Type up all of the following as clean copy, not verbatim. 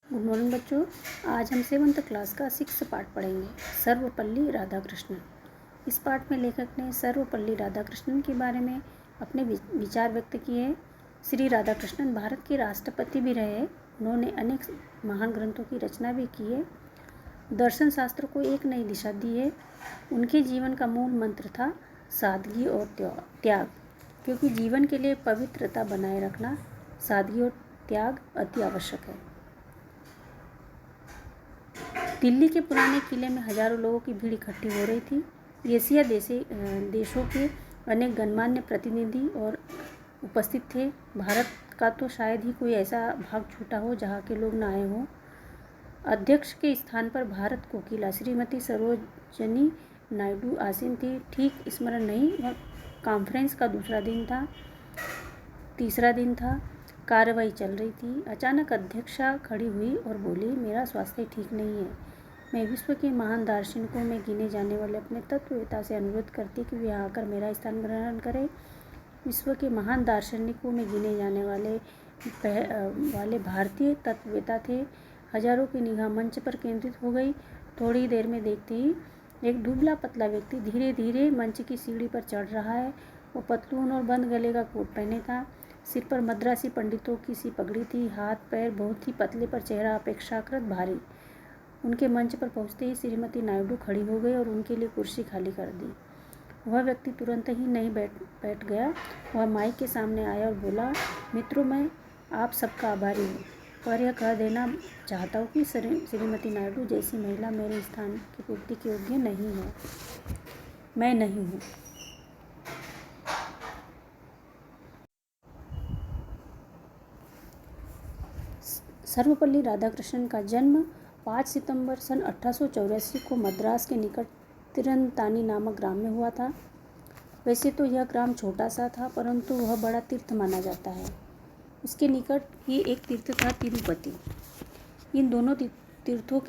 Good morning बच्चों। आज हम 7th क्लास का 6th पार्ट पढ़ेंगे, सर्वपल्ली राधाकृष्णन। इस पार्ट में लेखक ने सर्वपल्ली राधाकृष्णन के बारे में अपने विचार व्यक्त किए। श्री राधाकृष्णन भारत के राष्ट्रपति भी रहे। उन्होंने अनेक महान ग्रंथों की रचना भी की है। दर्शन शास्त्र को एक नई दिशा दी है। उनके जीवन का मूल मंत्र था सादगी और त्याग, क्योंकि जीवन के लिए पवित्रता बनाए रखना, सादगी और त्याग अति आवश्यक है। दिल्ली के पुराने किले में हजारों लोगों की भीड़ इकट्ठी हो रही थी। एशिया देशों के अनेक गणमान्य प्रतिनिधि और उपस्थित थे। भारत का तो शायद ही कोई ऐसा भाग छूटा हो जहाँ के लोग न आए हों। अध्यक्ष के स्थान पर भारत कोकिला श्रीमती सरोजनी नायडू आसीन थी। ठीक स्मरण नहीं, वह कॉन्फ्रेंस का तीसरा दिन था। कार्रवाई चल रही थी। अचानक अध्यक्षा खड़ी हुई और बोली, मेरा स्वास्थ्य ठीक नहीं है। मैं विश्व के महान दार्शनिकों में गिने जाने वाले अपने तत्ववेता से अनुरोध करती कि वे आकर मेरा स्थान ग्रहण करें। विश्व के महान दार्शनिकों में गिने जाने वाले भारतीय तत्ववेता थे। हजारों की निगाह मंच पर केंद्रित हो गई। थोड़ी देर में देखते ही एक दुबला पतला व्यक्ति धीरे धीरे मंच की सीढ़ी पर चढ़ रहा है। वो पतलून और बंद गले का कोट पहने था। सिर पर मद्रासी पंडितों की सी पगड़ी थी। हाथ पैर बहुत ही पतले, पर चेहरा अपेक्षाकृत भारी। उनके मंच पर पहुंचते ही श्रीमती नायडू खड़ी हो गई और उनके लिए कुर्सी खाली कर दी। वह व्यक्ति तुरंत ही नहीं बैठ गया। वह माइक के सामने आया और बोला, मित्रों, मैं आप सबका आभारी हूँ, पर यह कह देना चाहता हूँ कि श्रीमती नायडू जैसी महिला मेरे स्थान की पूर्ति के योग्य नहीं है। मैं नहीं हूँ। सर्वपल्ली राधाकृष्णन का जन्म 5 सितंबर सन 1884 को मद्रास के निकट तिरनतानी नामक ग्राम में हुआ था। वैसे तो यह ग्राम छोटा सा था, परंतु वह बड़ा तीर्थ माना जाता है। इसके निकट ही एक तीर्थ था तिरुपति। इन दोनों तीर्थों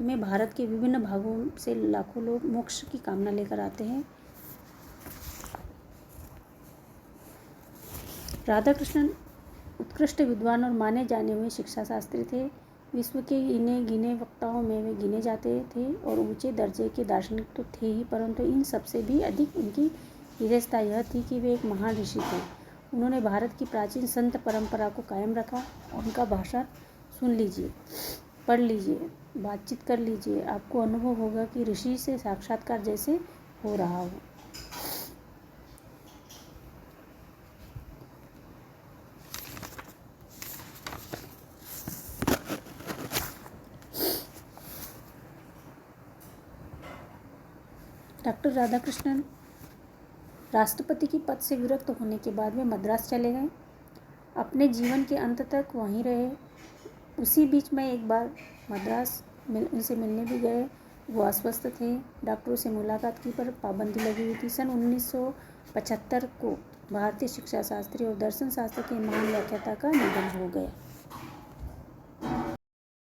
में भारत के विभिन्न भागों से लाखों लोग मोक्ष की कामना लेकर आते हैं। राधाकृष्णन उत्कृष्ट विद्वान और माने जाने हुए शिक्षा शास्त्री थे। विश्व के इन्हें गिने वक्ताओं में वे गिने जाते थे और ऊंचे दर्जे के दार्शनिक तो थे ही, परंतु इन सबसे भी अधिक उनकी विशेषता यह थी कि वे एक महान ऋषि थे। उन्होंने भारत की प्राचीन संत परंपरा को कायम रखा। उनका भाषण सुन लीजिए, पढ़ लीजिए, बातचीत कर लीजिए, आपको अनुभव होगा कि ऋषि से साक्षात्कार जैसे हो रहा हो। डॉक्टर राधाकृष्णन राष्ट्रपति की पद से विरक्त होने के बाद वे मद्रास चले गए। अपने जीवन के अंत तक वहीं रहे। उसी बीच में एक बार मद्रास उनसे मिलने भी गए। वो अस्वस्थ थे। डॉक्टरों से मुलाकात की, पर पाबंदी लगी हुई थी। सन 1975 को भारतीय शिक्षा शास्त्री और दर्शन शास्त्र के महान व्याख्याता का निधन हो गया।